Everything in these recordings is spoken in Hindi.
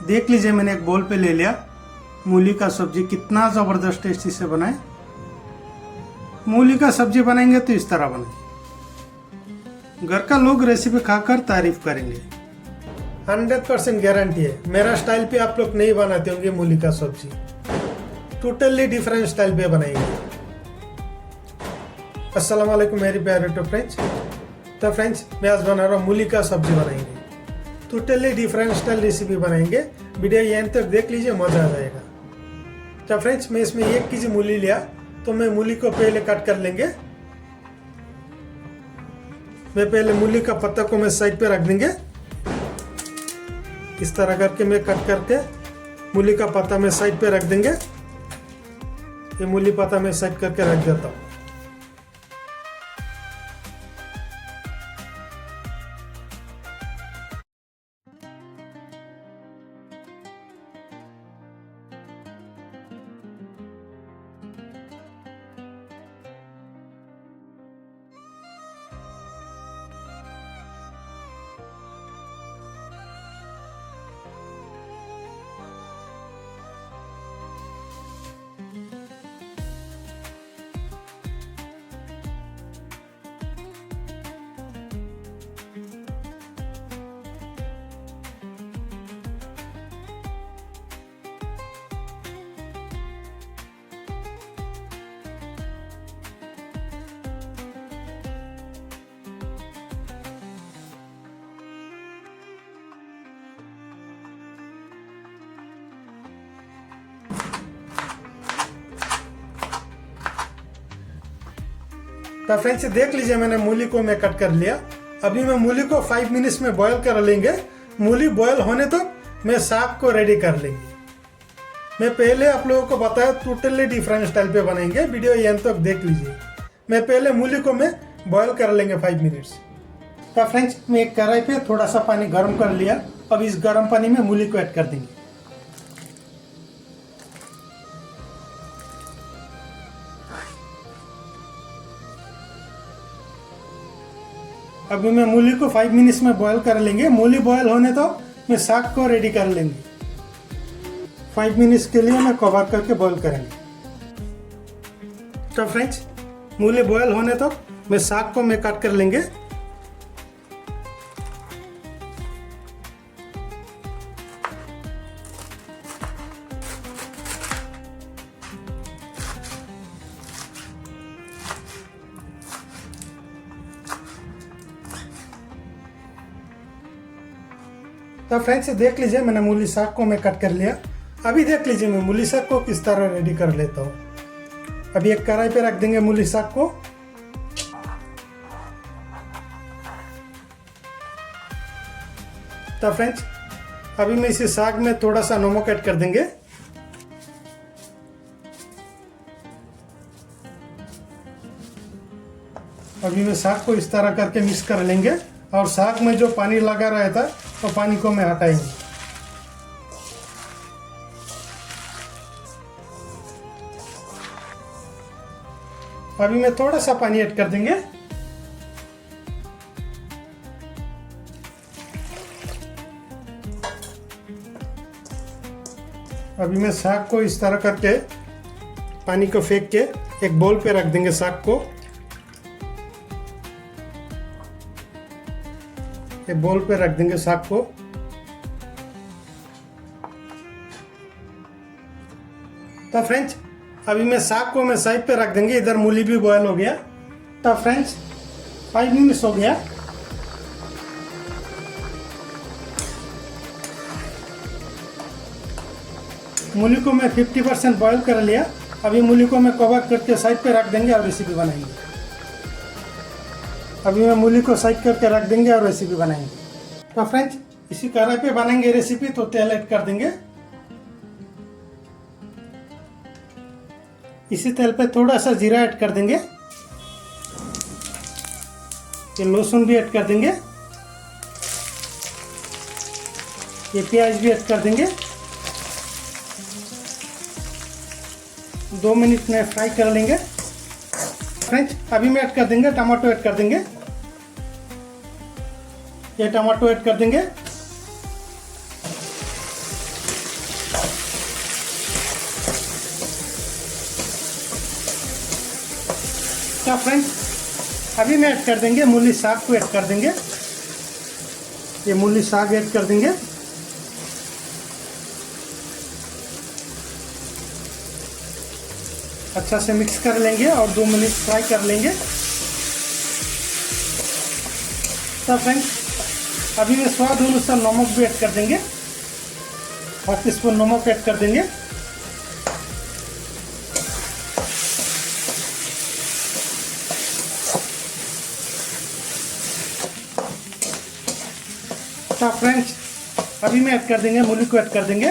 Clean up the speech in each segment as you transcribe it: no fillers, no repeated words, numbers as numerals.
देख लीजिए, मैंने एक बोल पे ले लिया मूली का सब्जी। कितना ज़बरदस्त टेस्टी से बनाए। मूली का सब्जी बनाएंगे तो इस तरह बनाए, घर का लोग रेसिपी खाकर तारीफ करेंगे। 100% गारंटी है, मेरा स्टाइल पे आप लोग नहीं बनाते होंगे मूली का सब्जी, टोटली डिफरेंट स्टाइल पे बनाएंगे। अस्सलाम वालेकुम मेरी प्यारे तो फ्रेंड्स। तो फ्रेंड्स, मैं आज बना रहा हूँ मूली का सब्जी बनाएंगे, टोटली डिफरेंट स्टाइल रेसिपी बनाएंगे। वीडियो एंड तक देख लीजिए, मजा आ जाएगा। तो फ्रेंड्स, मैं इसमें 1 केजी मूली लिया, तो मैं मूली को पहले कट कर लेंगे। मैं पहले मूली का पत्ता को मैं साइड पे रख देंगे। इस तरह करके मैं कट करके मूली का पत्ता में साइड पे रख देंगे। ये मूली पत्ता मैं साइड करके रख देता हूँ। तो फ्रेंड्स, देख लीजिए, मैंने मूली को मैं कट कर लिया। अभी मैं मूली को 5 मिनट्स में बॉयल कर लेंगे। मूली बॉयल होने तो मैं साग को रेडी कर लेंगे। मैं पहले आप लोगों को बताया टोटली डिफरेंट स्टाइल पे बनाएंगे, वीडियो एंड तक देख लीजिए। मैं पहले मूली को मैं बॉयल कर लेंगे 5 मिनट्स। तो फ्रेंड्स, मैं एक कढ़ाई पे थोड़ा सा पानी गर्म कर लिया। अब इस गर्म पानी में मूली को ऐड कर देंगे। अभी मैं मूली को 5 मिनट्स में बॉयल कर लेंगे। मूली बॉयल होने तो मैं साग को रेडी कर लेंगे। 5 मिनट्स के लिए मैं कवर करके बॉयल करेंगे। तो फ्रेंड्स, मूली बॉयल होने तो मैं साग को मैं कट कर लेंगे। तो फ्रेंड्स, देख लीजिए, मैंने मूली साग को मैं कट कर लिया। अभी देख लीजिए, मैं मूली साग को किस तरह रेडी कर लेता हूँ। अभी एक कढ़ाई पे रख देंगे मूली साग को। तो फ्रेंड्स, अभी मैं इसी साग में थोड़ा सा नमक ऐड कर देंगे। अभी मैं साग को इस तरह करके मिक्स कर लेंगे और साग में जो पानी लगा रहा था तो पानी को मैं हटाएंगे। अभी मैं थोड़ा सा पानी ऐड कर देंगे। अभी मैं साग को इस तरह करके पानी को फेंक के एक बाउल पे रख देंगे साग को। एक बाउल पे रख देंगे साग को। तो फ्रेंड्स, अभी मैं साग को मैं साइड पे रख देंगे। इधर मूली भी बॉयल हो गया। तो फ्रेंड्स, 5 मिनट्स हो गया। मूली को मैं 50% बॉयल कर लिया। अभी मूली को मैं कवर करके साइड पे रख देंगे और रेसिपी बनाएंगे। अभी मैं मूली को साइड करके रख देंगे और रेसिपी बनाएंगे। तो फ्रेंड्स, इसी कढ़ाई पे बनाएंगे रेसिपी। तो तेल ऐड कर देंगे। इसी तेल पे थोड़ा सा जीरा ऐड कर देंगे। ये लहसुन भी ऐड कर देंगे। ये प्याज भी ऐड कर देंगे। 2 मिनट में फ्राई कर लेंगे। फ्रेंड्स, अभी में ऐड कर देंगे टमाटो ऐड कर देंगे। ये टमाटो ऐड कर देंगे। तो फ्रेंड्स अभी मैं ऐड कर देंगे मूली साग को ऐड कर देंगे। ये मूली साग ऐड कर देंगे। अच्छा से मिक्स कर लेंगे और 2 मिनट फ्राई कर लेंगे। तो फ्रेंड्स अभी मैं स्वाद अनुसार नमक भी ऐड कर देंगे। 1 टीस्पून नमक ऐड कर देंगे। तो फ्रेंड्स अभी मैं ऐड कर देंगे मूली को ऐड कर देंगे।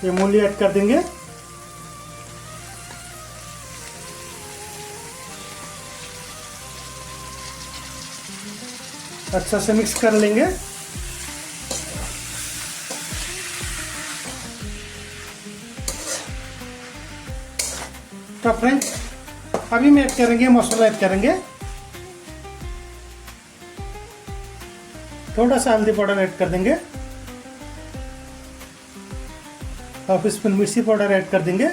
ये मूली ऐड कर देंगे। अच्छा से मिक्स कर लेंगे। तो फ्रेंड्स अभी मैं ऐड करेंगे मसाला ऐड करेंगे। थोड़ा सा हल्दी पाउडर ऐड कर देंगे। 1/2 स्पून मिर्ची पाउडर ऐड कर देंगे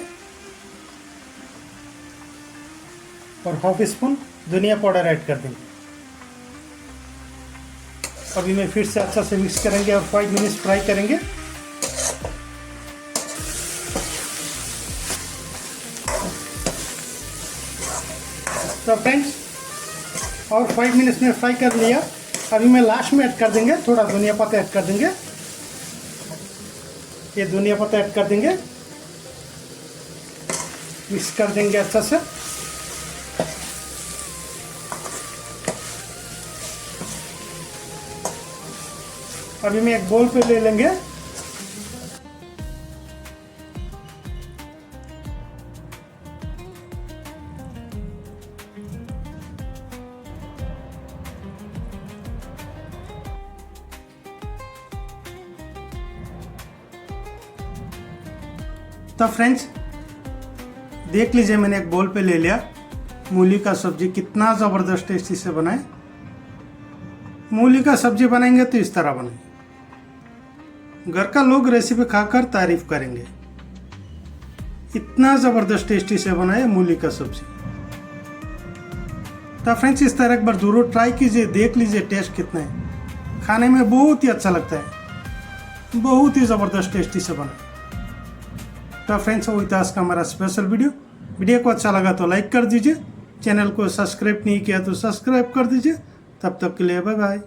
और 1/2 स्पून धनिया पाउडर ऐड कर देंगे। अभी मैं फिर से अच्छा से मिक्स करेंगे और 5 मिनट फ्राई करेंगे। तो फ्रेंड्स और 5 मिनट्स में फ्राई कर लिया। अभी मैं लास्ट में ऐड कर देंगे थोड़ा धनिया पत्ता ऐड कर देंगे। ये धनिया पत्ता ऐड कर देंगे। मिक्स कर देंगे अच्छा से। अभी मैं एक बोल पे ले लेंगे। तो फ्रेंड्स देख लीजिए मैंने एक बोल पे ले लिया। मूली का सब्जी कितना ज़बरदस्त टेस्टी से बनाए। मूली का सब्जी बनाएंगे तो इस तरह बनाएंगे। घर का लोग रेसिपी खाकर तारीफ करेंगे। इतना ज़बरदस्त टेस्टी से बनाए मूली का सब्जी। तो फ्रेंड्स इस तरह एक बार ज़रूर ट्राई कीजिए, देख लीजिए टेस्ट कितना है। खाने में बहुत ही अच्छा लगता है, बहुत ही ज़बरदस्त टेस्टी से बना। तो फ्रेंड्स वही था आज का हमारा स्पेशल वीडियो को अच्छा लगा तो लाइक कर दीजिए। चैनल को सब्सक्राइब नहीं किया तो सब्सक्राइब कर दीजिए। तब तक के लिए बाय बाय।